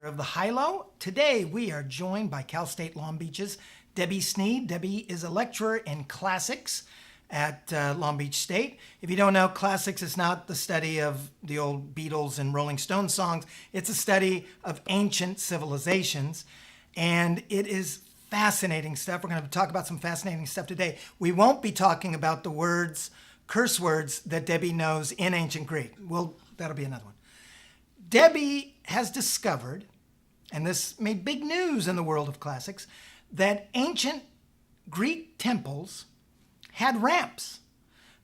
Of the high-low. Today we are joined by Cal State Long Beach's Debby Sneed. Debby is a lecturer in classics at Long Beach State. If you don't know, classics is not the study of the old Beatles and Rolling Stones songs. It's a study of ancient civilizations, and it is fascinating stuff. We're going to talk about some fascinating stuff today. We won't be talking about the words, curse words that Debby knows in ancient Greek. Well, that'll be another one. Debby has discovered, and this made big news in the world of classics, that ancient Greek temples had ramps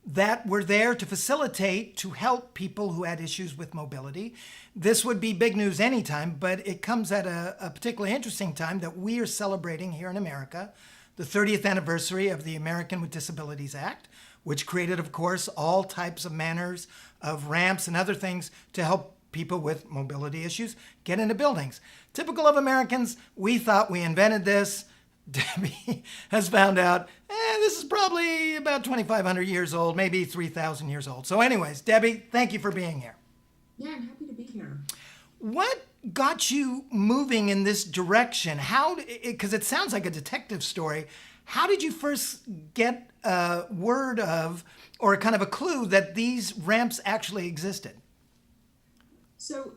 that were there to facilitate, to help people who had issues with mobility. This would be big news anytime, but it comes at a particularly interesting time that we are celebrating here in America the 30th anniversary of the American with Disabilities Act, which created, of course, all types of manners of ramps and other things to help people with mobility issues get into buildings. Typical of Americans, we thought we invented this. Debby has found out, this is probably about 2,500 years old, maybe 3,000 years old. So anyways, Debby, thank you for being here. Yeah, I'm happy to be here. What got you moving in this direction? Because it sounds like a detective story. How did you first get word of, or kind of a clue that these ramps actually existed? So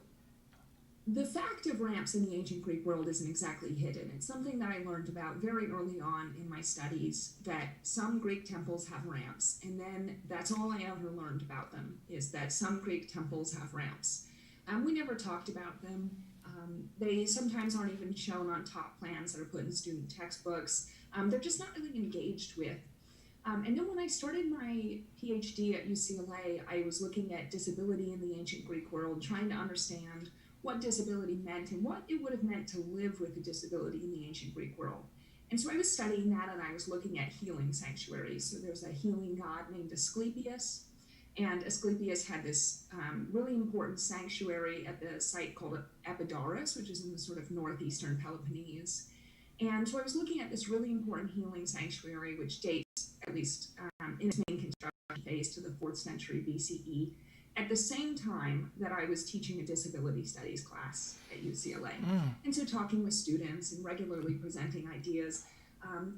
the fact of ramps in the ancient Greek world isn't exactly hidden. It's something that I learned about very early on in my studies, that some Greek temples have ramps. And then that's all I ever learned about them, is that some Greek temples have ramps. We never talked about them. They sometimes aren't even shown on top plans that are put in student textbooks. They're just not really engaged with. And then when I started my PhD at UCLA, I was looking at disability in the ancient Greek world, trying to understand what disability meant and what it would have meant to live with a disability in the ancient Greek world. And so I was studying that, and I was looking at healing sanctuaries. So there's a healing god named Asclepius, and Asclepius had this really important sanctuary at the site called Epidaurus, which is in the sort of northeastern Peloponnese. And so I was looking at this really important healing sanctuary, which dates, at least in its main construction phase, to the 4th century BCE, at the same time that I was teaching a disability studies class at UCLA. And so talking with students and regularly presenting ideas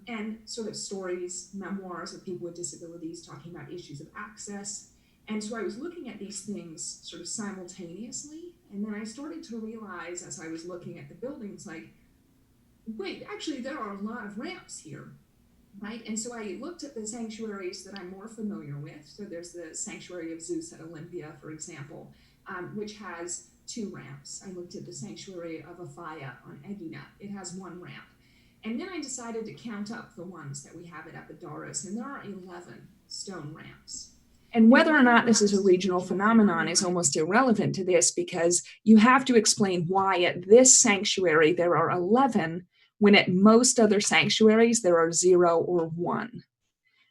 and sort of stories, memoirs of people with disabilities talking about issues of access. And so I was looking at these things sort of simultaneously. And then I started to realize, as I was looking at the buildings, like, wait, actually, there are a lot of ramps here, right? And so I looked at the sanctuaries that I'm more familiar with. So there's the sanctuary of Zeus at Olympia, for example, which has 2 ramps. I looked at the sanctuary of Aphaia on Aegina. It has 1 ramp. And then I decided to count up the ones that we have at Epidaurus, and there are 11 stone ramps. And whether or not this is a regional phenomenon is almost irrelevant to this, because you have to explain why at this sanctuary there are 11 when at most other sanctuaries there are 0 or 1.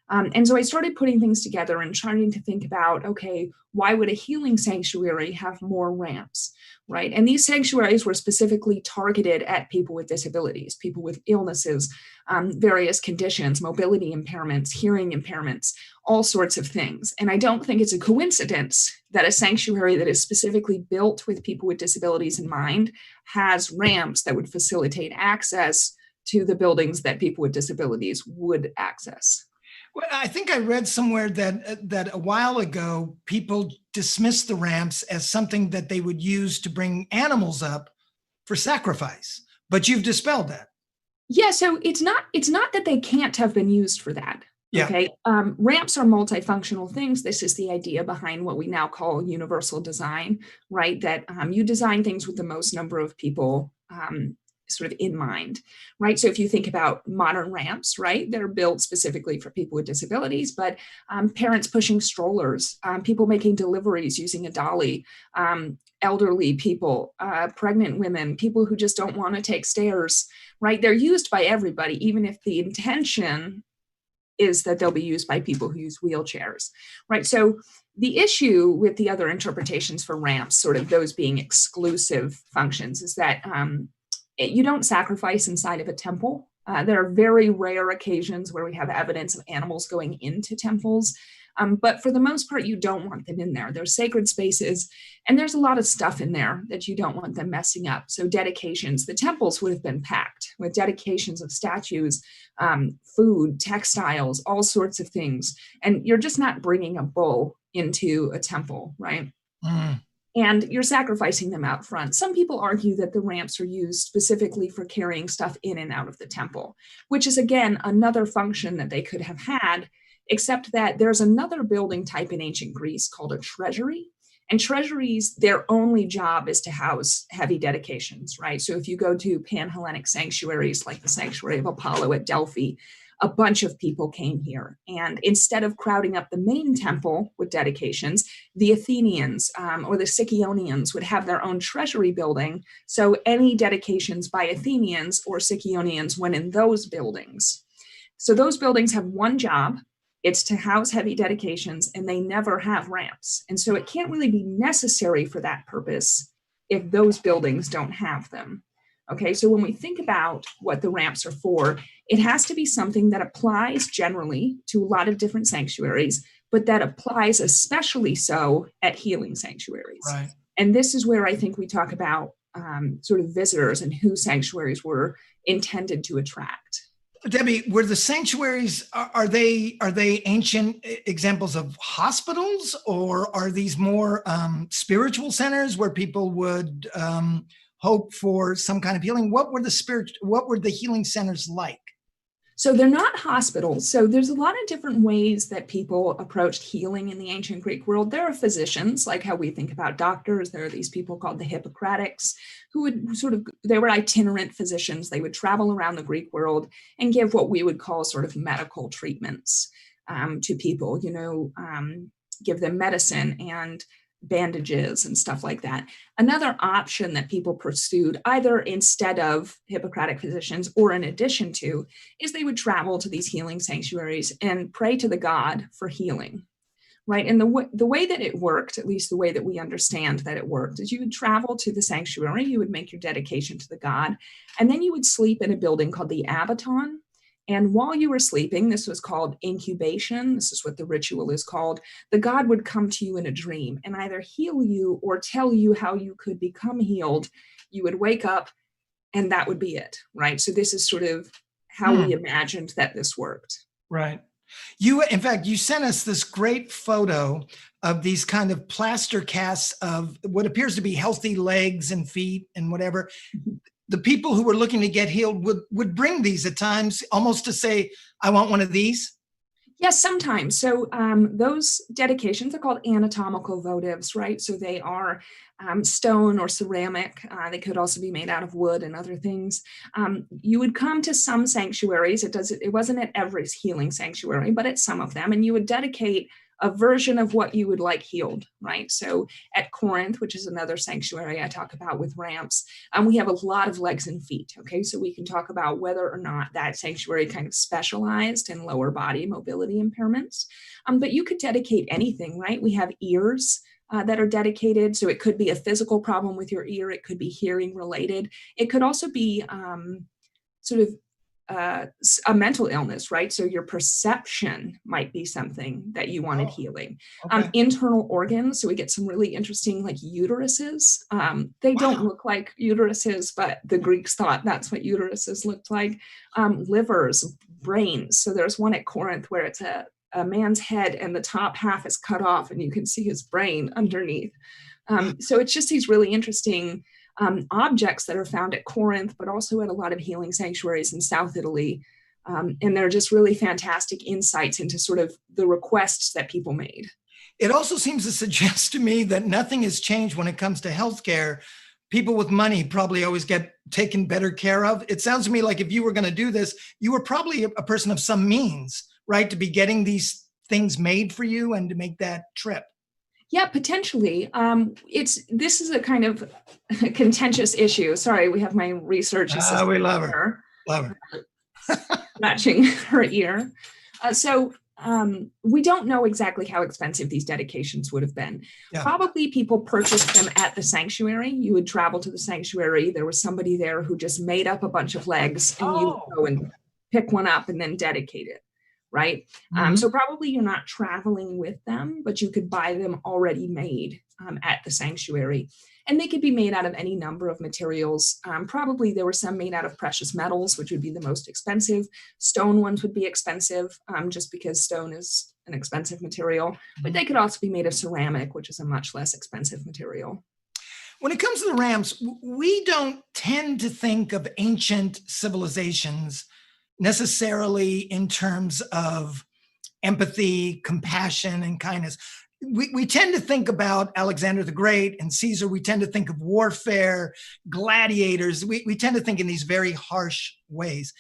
And so I started putting things together and trying to think about, okay, why would a healing sanctuary have more ramps, right? And these sanctuaries were specifically targeted at people with disabilities, people with illnesses, various conditions, mobility impairments, hearing impairments, all sorts of things. And I don't think it's a coincidence that a sanctuary that is specifically built with people with disabilities in mind has ramps that would facilitate access to the buildings that people with disabilities would access. Well, I think I read somewhere that a while ago, people dismissed the ramps as something that they would use to bring animals up for sacrifice, but you've dispelled that. Yeah, so it's not that they can't have been used for that. Yeah. Okay, ramps are multifunctional things. This is the idea behind what we now call universal design, right? That you design things with the most number of people sort of in mind, right? So if you think about modern ramps, right, they're built specifically for people with disabilities, but parents pushing strollers, people making deliveries using a dolly, elderly people, pregnant women, people who just don't want to take stairs, right? They're used by everybody, even if the intention is that they'll be used by people who use wheelchairs, right? So the issue with the other interpretations for ramps, sort of those being exclusive functions, is that you don't sacrifice inside of a temple, There are very rare occasions where we have evidence of animals going into temples. But for the most part, you don't want them in there. They're sacred spaces, and there's a lot of stuff in there that you don't want them messing up. So dedications, the temples would have been packed with dedications of statues, food, textiles, all sorts of things. And you're just not bringing a bull into a temple, right? Mm. And you're sacrificing them out front. Some people argue that the ramps are used specifically for carrying stuff in and out of the temple, which is, again, another function that they could have had, except that there's another building type in ancient Greece called a treasury. And treasuries, their only job is to house heavy dedications, right? So if you go to Pan-Hellenic sanctuaries like the Sanctuary of Apollo at Delphi, a bunch of people came here. And instead of crowding up the main temple with dedications, the Athenians or the Sicyonians would have their own treasury building. So any dedications by Athenians or Sicyonians went in those buildings. So those buildings have one job. It's to house heavy dedications, and they never have ramps. And so it can't really be necessary for that purpose if those buildings don't have them. Okay, so when we think about what the ramps are for, it has to be something that applies generally to a lot of different sanctuaries, but that applies especially so at healing sanctuaries. Right. And this is where I think we talk about sort of visitors and who sanctuaries were intended to attract. Debby, were the sanctuaries, are they ancient examples of hospitals, or are these more spiritual centers where people would hope for some kind of healing? What were the healing centers like? So they're not hospitals. So there's a lot of different ways that people approached healing in the ancient Greek world. There are physicians, like how we think about doctors. There are these people called the Hippocratics who would they were itinerant physicians. They would travel around the Greek world and give what we would call sort of medical treatments to people, give them medicine and bandages and stuff like that. Another option that people pursued, either instead of Hippocratic physicians or in addition to, is they would travel to these healing sanctuaries and pray to the god for healing, right? And the way that it worked, at least the way that we understand that it worked, is you would travel to the sanctuary, you would make your dedication to the god, and then you would sleep in a building called the abaton. And while you were sleeping, this was called incubation. This is what the ritual is called. The god would come to you in a dream and either heal you or tell you how you could become healed. You would wake up and that would be it, right? So this is sort of how we imagined that this worked. Right. In fact, you sent us this great photo of these kind of plaster casts of what appears to be healthy legs and feet and whatever. Mm-hmm. The people who were looking to get healed would bring these at times, almost to say, I want one of these. Yes, sometimes. So those dedications are called anatomical votives, right? So they are stone or ceramic. They could also be made out of wood and other things. You would come to some sanctuaries. It wasn't at every healing sanctuary, but at some of them, and you would dedicate a version of what you would like healed, right? So at Corinth, which is another sanctuary I talk about with ramps, we have a lot of legs and feet, okay? So we can talk about whether or not that sanctuary kind of specialized in lower body mobility impairments. But you could dedicate anything, right? We have ears that are dedicated. So it could be a physical problem with your ear. It could be hearing related. It could also be sort of a mental illness, right? So your perception might be something that you wanted healing. Okay. Internal organs, so we get some really interesting like uteruses. They don't look like uteruses, but the Greeks thought that's what uteruses looked like. Livers, brains. So there's one at Corinth where it's a man's head and the top half is cut off and you can see his brain underneath. So it's just these really interesting objects that are found at Corinth, but also at a lot of healing sanctuaries in South Italy. And they're just really fantastic insights into sort of the requests that people made. It also seems to suggest to me that nothing has changed when it comes to healthcare. People with money probably always get taken better care of. It sounds to me like if you were going to do this, you were probably a person of some means, right, to be getting these things made for you and to make that trip. Yeah, potentially. This is a kind of contentious issue. Sorry, we have my research assistant. We love her. Love her. Matching her ear. So we don't know exactly how expensive these dedications would have been. Yeah. Probably people purchased them at the sanctuary. You would travel to the sanctuary. There was somebody there who just made up a bunch of legs, and you would go and pick one up and then dedicate it, right? So probably you're not traveling with them, but you could buy them already made at the sanctuary. And they could be made out of any number of materials. Probably there were some made out of precious metals, which would be the most expensive. Stone ones would be expensive, just because stone is an expensive material. But they could also be made of ceramic, which is a much less expensive material. When it comes to the ramps, we don't tend to think of ancient civilizations necessarily in terms of empathy, compassion, and kindness. We tend to think about Alexander the Great and Caesar. We tend to think of warfare, gladiators. We tend to think in these very harsh ways.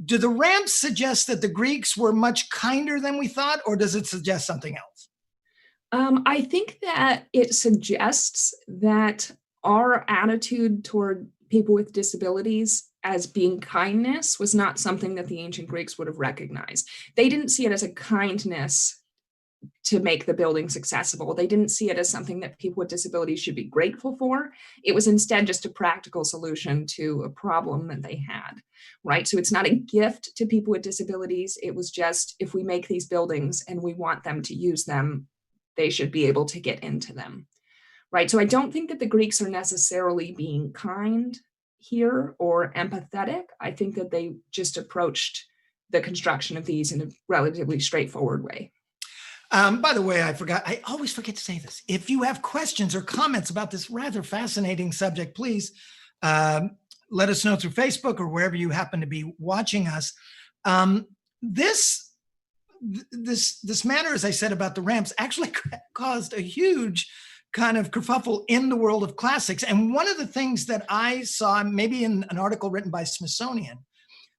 Do the ramps suggest that the Greeks were much kinder than we thought, or does it suggest something else? I think that it suggests that our attitude toward people with disabilities as being kindness was not something that the ancient Greeks would have recognized. They didn't see it as a kindness to make the buildings accessible. They didn't see it as something that people with disabilities should be grateful for. It was instead just a practical solution to a problem that they had, right? So it's not a gift to people with disabilities. It was just, if we make these buildings and we want them to use them, they should be able to get into them, right? So I don't think that the Greeks are necessarily being kind here or empathetic. I think that they just approached the construction of these in a relatively straightforward way. By the way, I always forget to say this. If you have questions or comments about this rather fascinating subject, please let us know through Facebook or wherever you happen to be watching us. This matter, as I said about the ramps, actually caused a huge kind of kerfuffle in the world of classics. And one of the things that I saw, maybe in an article written by Smithsonian,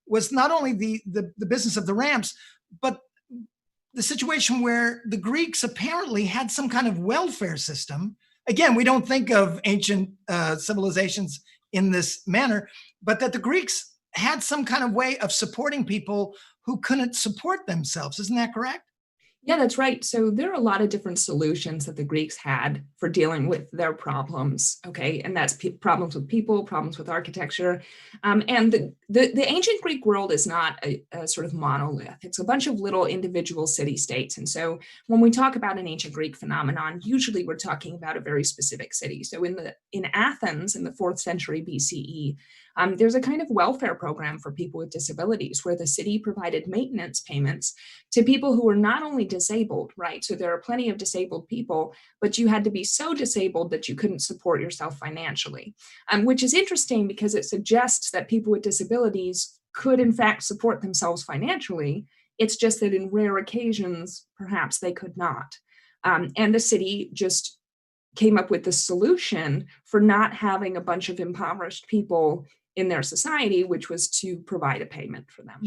was not only the business of the ramps, but the situation where the Greeks apparently had some kind of welfare system. Again, we don't think of ancient civilizations in this manner, but that the Greeks had some kind of way of supporting people who couldn't support themselves. Isn't that correct? Yeah, that's right. So there are a lot of different solutions that the Greeks had for dealing with their problems. Okay, and that's problems with people, problems with architecture, and the ancient Greek world is not a sort of monolith. It's a bunch of little individual city-states. And so when we talk about an ancient Greek phenomenon, usually we're talking about a very specific city. So in Athens in the 4th century BCE, there's a kind of welfare program for people with disabilities where the city provided maintenance payments to people who were not only disabled, right? So there are plenty of disabled people, but you had to be so disabled that you couldn't support yourself financially, which is interesting because it suggests that people with disabilities could in fact support themselves financially. It's just that in rare occasions, perhaps they could not. And the city just came up with the solution for not having a bunch of impoverished people in their society, which was to provide a payment for them.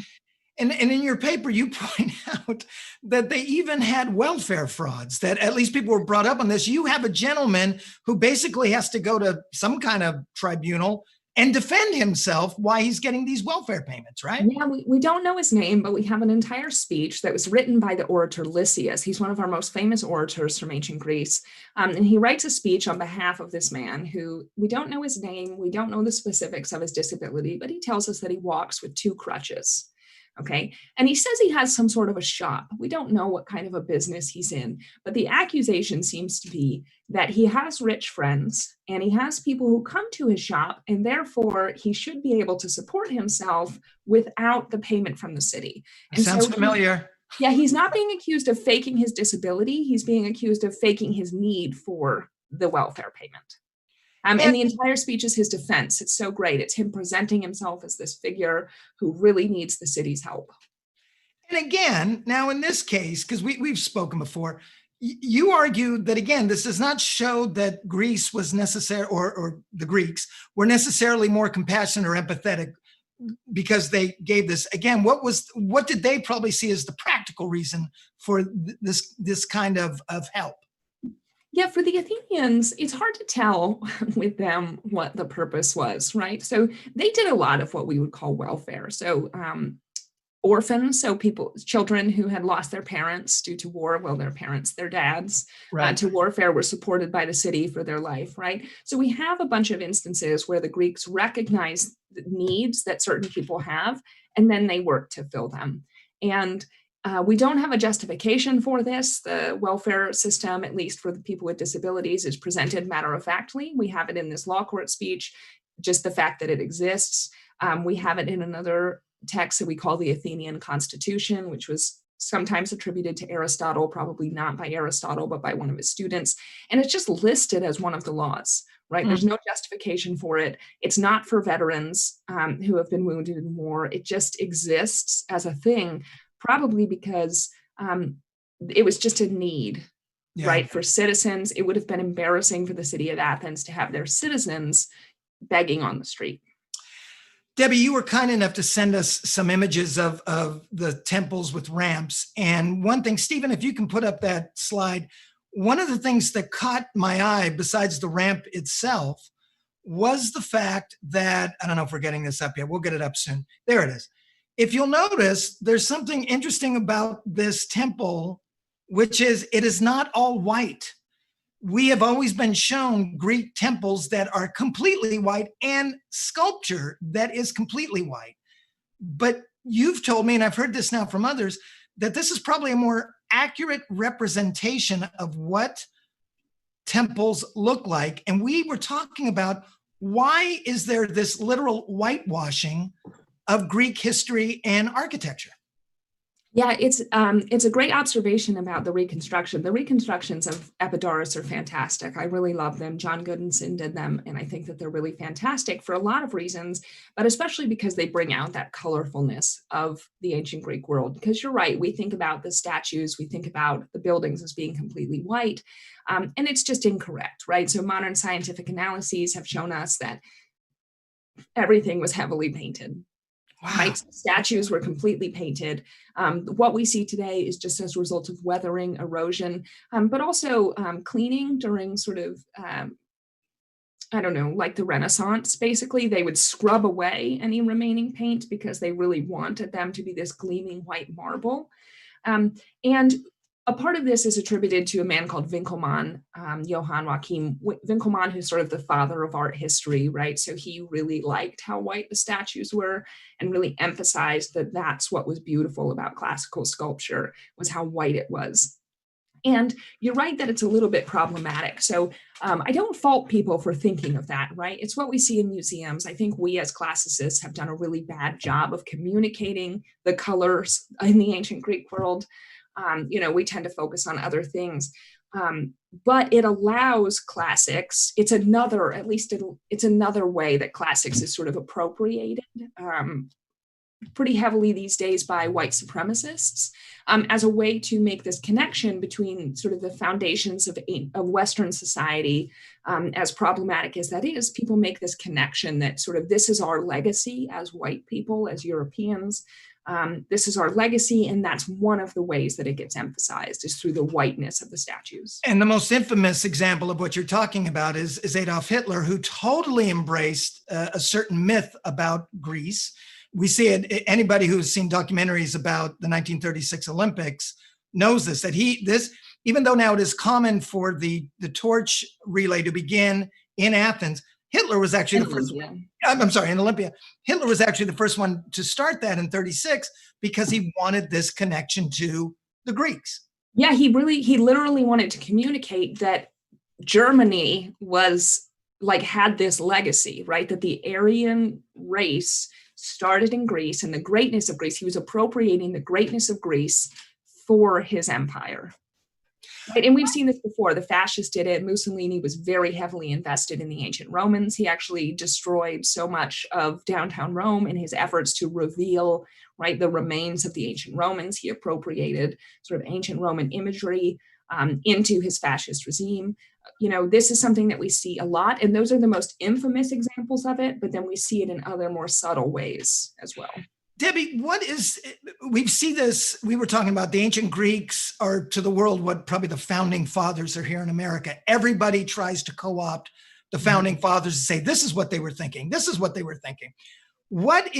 And in your paper, you point out that they even had welfare frauds, that at least people were brought up on this. You have a gentleman who basically has to go to some kind of tribunal and defend himself why he's getting these welfare payments, right? Yeah, we don't know his name, but we have an entire speech that was written by the orator Lysias. He's one of our most famous orators from ancient Greece. And he writes a speech on behalf of this man who, we don't know his name, we don't know the specifics of his disability, but he tells us that he walks with 2 crutches. Okay. And he says he has some sort of a shop. We don't know what kind of a business he's in, but the accusation seems to be that he has rich friends and he has people who come to his shop, and therefore he should be able to support himself without the payment from the city. And sounds familiar. Yeah, he's not being accused of faking his disability. He's being accused of faking his need for the welfare payment. And the entire speech is his defense. It's so great. It's him presenting himself as this figure who really needs the city's help. And again, now in this case, because we've spoken before, you argued that, again, this does not show that Greece was necessary, or the Greeks were necessarily more compassionate or empathetic because they gave this. Again, what did they probably see as the practical reason for this kind of help? Yeah, for the Athenians, it's hard to tell with them what the purpose was, right? So they did a lot of what we would call welfare. So orphans, so children who had lost their parents due to war, well, their dads, Right. to warfare, were supported by the city for their life, right? So we have a bunch of instances where the Greeks recognize the needs that certain people have, and then they work to fill them. And we don't have a justification for this. The welfare system, at least for the people with disabilities, is presented matter-of-factly. We have it in this law court speech, just the fact that it exists. We have it in another text that we call the Athenian Constitution, which was sometimes attributed to Aristotle, probably not by Aristotle, but by one of his students. And it's just listed as one of the laws, right? There's no justification for it. It's not for veterans who have been wounded in war. It just exists as a thing, probably because it was just a need, right? For citizens. It would have been embarrassing for the city of Athens to have their citizens begging on the street. Debbie, you were kind enough to send us some images of the temples with ramps. And one thing, Stephen, if you can put up that slide, one of the things that caught my eye, besides the ramp itself, was the fact that, I don't know if we're getting this up yet, we'll get it up soon. There it is. If you'll notice, there's something interesting about this temple, which is it is not all white. We have always been shown Greek temples that are completely white and sculpture that is completely white. But you've told me, and I've heard this now from others, that this is probably a more accurate representation of what temples look like. And we were talking about, why is there this literal whitewashing of Greek history and architecture? Yeah, it's a great observation about the reconstruction. The reconstructions of Epidaurus are fantastic. I really love them. John Goodinson did them, and I think that they're really fantastic for a lot of reasons, but especially because they bring out that colorfulness of the ancient Greek world. Because you're right, we think about the statues, we think about the buildings as being completely white, and it's just incorrect, right? So modern scientific analyses have shown us that everything was heavily painted. Wow. Right? Statues were completely painted. What we see today is just as a result of weathering, erosion, but also cleaning during sort of, I don't know, like the Renaissance. Basically, they would scrub away any remaining paint because they really wanted them to be this gleaming white marble. And a part of this is attributed to a man called Winkelmann, Johann Joachim Winkelmann, who's sort of the father of art history, right? So he really liked how white the statues were and really emphasized that that's what was beautiful about classical sculpture, was how white it was. And you're right that it's a little bit problematic. So I don't fault people for thinking of that, right? It's what we see in museums. I think we as classicists have done a really bad job of communicating the colors in the ancient Greek world. We tend to focus on other things, but it allows classics. It's another, at least it's another way that classics is sort of appropriated pretty heavily these days by white supremacists as a way to make this connection between sort of the foundations of Western society, as problematic as that is. People make this connection that sort of this is our legacy as white people, as Europeans. This is our legacy, and that's one of the ways that it gets emphasized, is through the whiteness of the statues. And the most infamous example of what you're talking about is Adolf Hitler, who totally embraced a certain myth about Greece. We see it, anybody who's seen documentaries about the 1936 Olympics knows this, that even though now it is common for the torch relay to begin in Athens, Hitler was actually the first one. I'm sorry, in Olympia. Hitler was actually the first one to start that in 36 because he wanted this connection to the Greeks. Yeah, he literally wanted to communicate that Germany had this legacy, right? That the Aryan race started in Greece, and the greatness of Greece, he was appropriating the greatness of Greece for his empire. Right? And we've seen this before. The fascists did it. Mussolini was very heavily invested in the ancient Romans. He actually destroyed so much of downtown Rome in his efforts to reveal, right, the remains of the ancient Romans. He appropriated sort of ancient Roman imagery into his fascist regime. This is something that we see a lot, and those are the most infamous examples of it, but then we see it in other more subtle ways as well. Debbie, we see this, we were talking about the ancient Greeks are to the world what probably the founding fathers are here in America. Everybody tries to co-opt the founding fathers and say, this is what they were thinking. This is what they were thinking. what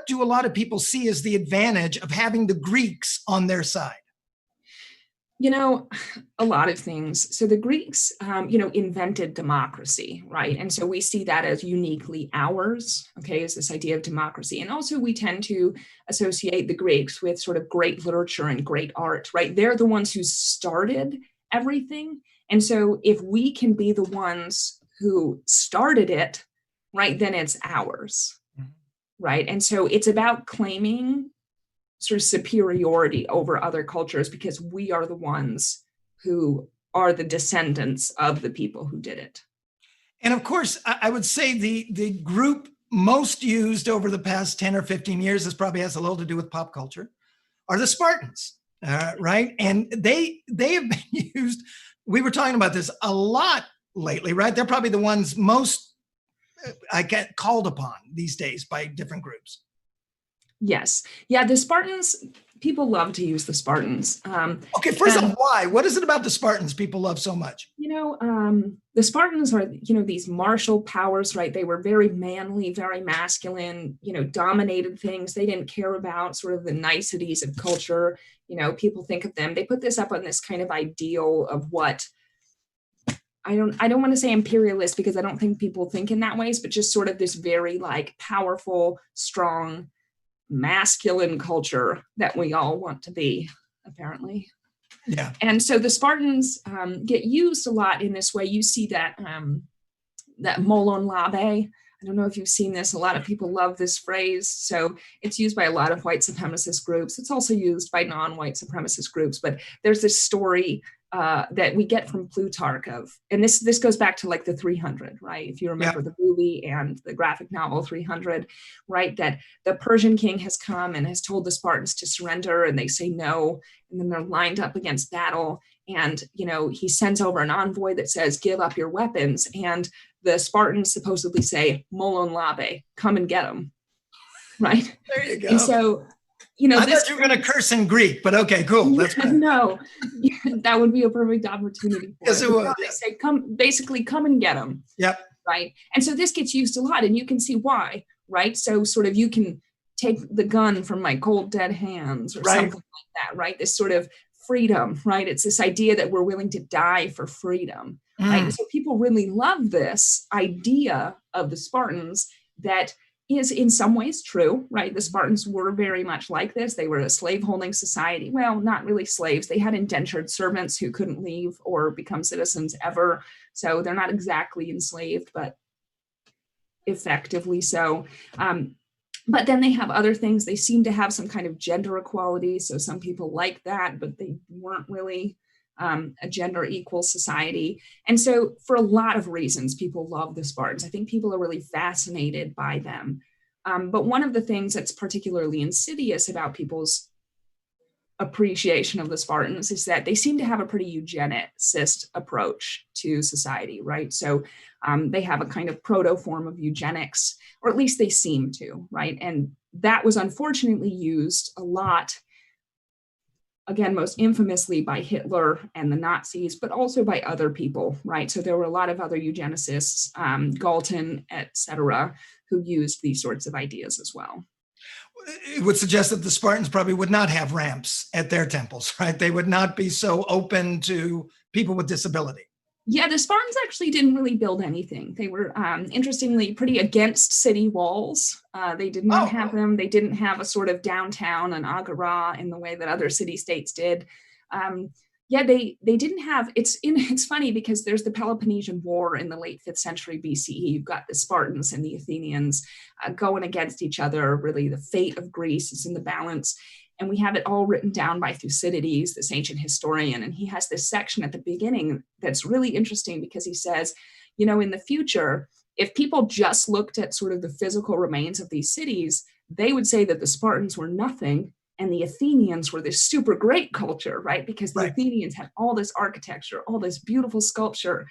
do a lot of people see as the advantage of having the Greeks on their side? You know, a lot of things. So the Greeks, invented democracy, right? And so we see that as uniquely ours, okay, is this idea of democracy. And also we tend to associate the Greeks with sort of great literature and great art, right? They're the ones who started everything. And so if we can be the ones who started it, right, then it's ours, right? And so it's about claiming sort of superiority over other cultures because we are the ones who are the descendants of the people who did it. And of course, I would say the group most used over the past 10 or 15 years, this probably has a little to do with pop culture, are the Spartans, right? And they have been used, we were talking about this a lot lately, right? They're probably the ones most I get called upon these days by different groups. Yes. Yeah, the Spartans, people love to use the Spartans. Okay, first off, why? What is it about the Spartans people love so much? The Spartans are, these martial powers, right? They were very manly, very masculine, dominated things. They didn't care about sort of the niceties of culture. People think of them, they put this up on this kind of ideal of what, I don't want to say imperialist because I don't think people think in that ways, but just sort of this very like powerful, strong, masculine culture that we all want to be, apparently. Yeah. And so the Spartans get used a lot in this way. You see that that molon labe. I don't know if you've seen this. A lot of people love this phrase. So it's used by a lot of white supremacist groups. It's also used by non-white supremacist groups. But there's this story that we get from Plutarch of, and this goes back to like the 300, right? If you remember the movie and the graphic novel 300, right? That the Persian king has come and has told the Spartans to surrender, and they say no, and then they're lined up against battle, and he sends over an envoy that says, "Give up your weapons," and the Spartans supposedly say, "Molon labe, come and get them," right? There you go. And so, I thought you were going to curse in Greek, but okay, cool. That's cool. No, that would be a perfect opportunity. Yes, it would. They say, come and get them. Yep. Right. And so this gets used a lot, and you can see why, right? So sort of you can take the gun from my cold, dead hands or something like that, right? This sort of freedom, right? It's this idea that we're willing to die for freedom, right? And so people really love this idea of the Spartans that is in some ways true, right? The Spartans were very much like this. They were a slave-holding society. Well, not really slaves. They had indentured servants who couldn't leave or become citizens ever. So they're not exactly enslaved, but effectively so. But then they have other things. They seem to have some kind of gender equality. So some people like that, but they weren't really a gender equal society. And so for a lot of reasons, people love the Spartans. I think people are really fascinated by them. But one of the things that's particularly insidious about people's appreciation of the Spartans is that they seem to have a pretty eugenicist approach to society, right? So they have a kind of proto form of eugenics, or at least they seem to, right? And that was unfortunately used a lot, again, most infamously by Hitler and the Nazis, but also by other people, right? So there were a lot of other eugenicists, Galton, et cetera, who used these sorts of ideas as well. It would suggest that the Spartans probably would not have ramps at their temples, right? They would not be so open to people with disability. Yeah, the Spartans actually didn't really build anything. They were, interestingly, pretty against city walls. They did not have them. They didn't have a sort of downtown, an agora, in the way that other city-states did. They didn't have, it's funny because there's the Peloponnesian War in the late 5th century BCE. You've got the Spartans and the Athenians going against each other. Really, the fate of Greece is in the balance. And we have it all written down by Thucydides, this ancient historian. And he has this section at the beginning that's really interesting because he says, in the future, if people just looked at sort of the physical remains of these cities, they would say that the Spartans were nothing and the Athenians were this super great culture, right? Because the Athenians had all this architecture, all this beautiful sculpture,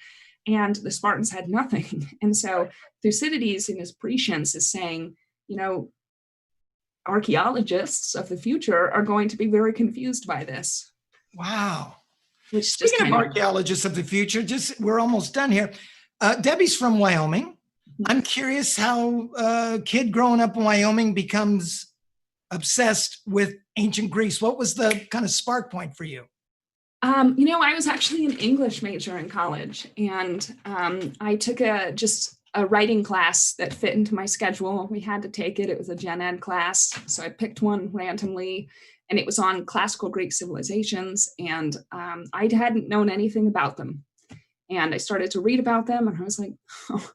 and the Spartans had nothing. And so Thucydides in his Prescience is saying, archaeologists of the future are going to be very confused by this. Wow. Which Speaking of archaeologists of the future, we're almost done here. Debbie's from Wyoming. I'm curious how a kid growing up in Wyoming becomes obsessed with ancient Greece. What was the kind of spark point for you? I was actually an English major in college, and I took just a writing class that fit into my schedule. We had to take it. It was a gen ed class, so I picked one randomly, and it was on classical Greek civilizations, and I hadn't known anything about them. And I started to read about them, and I was like, oh,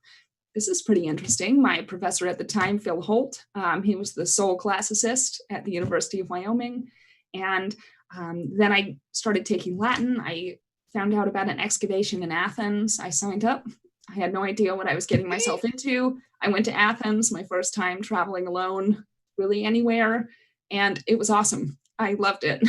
this is pretty interesting. My professor at the time, Phil Holt, he was the sole classicist at the University of Wyoming. And then I started taking Latin. I found out about an excavation in Athens. I signed up. I had no idea what I was getting myself into. I went to Athens, my first time traveling alone, really anywhere. And it was awesome. I loved it.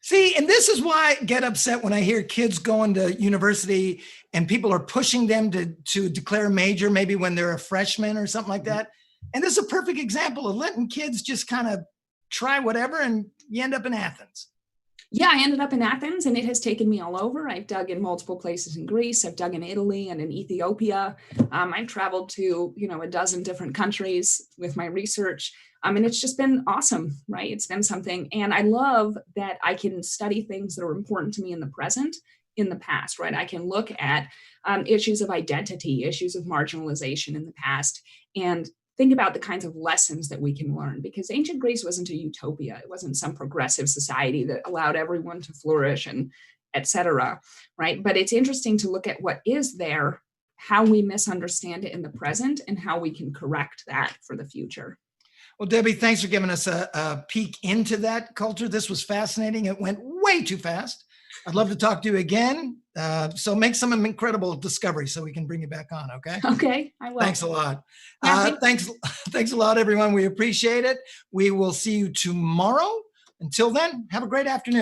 See, and this is why I get upset when I hear kids going to university and people are pushing them to declare a major, maybe when they're a freshman or something like that. And this is a perfect example of letting kids just kind of try whatever, and you end up in Athens. Yeah, I ended up in Athens, and it has taken me all over. I've dug in multiple places in Greece. I've dug in Italy and in Ethiopia. I've traveled to, a dozen different countries with my research. And it's just been awesome, right? It's been something. And I love that I can study things that are important to me in the present, in the past, right? I can look at issues of identity, issues of marginalization in the past, and think about the kinds of lessons that we can learn, because ancient Greece wasn't a utopia. It wasn't some progressive society that allowed everyone to flourish and et cetera, right? But it's interesting to look at what is there, how we misunderstand it in the present, and how we can correct that for the future. Well, Debbie, thanks for giving us a peek into that culture. This was fascinating. It went way too fast. I'd love to talk to you again. So make some incredible discoveries so we can bring you back on, okay? Okay, I will. Thanks a lot. Yeah, Thanks a lot, everyone. We appreciate it. We will see you tomorrow. Until then, have a great afternoon.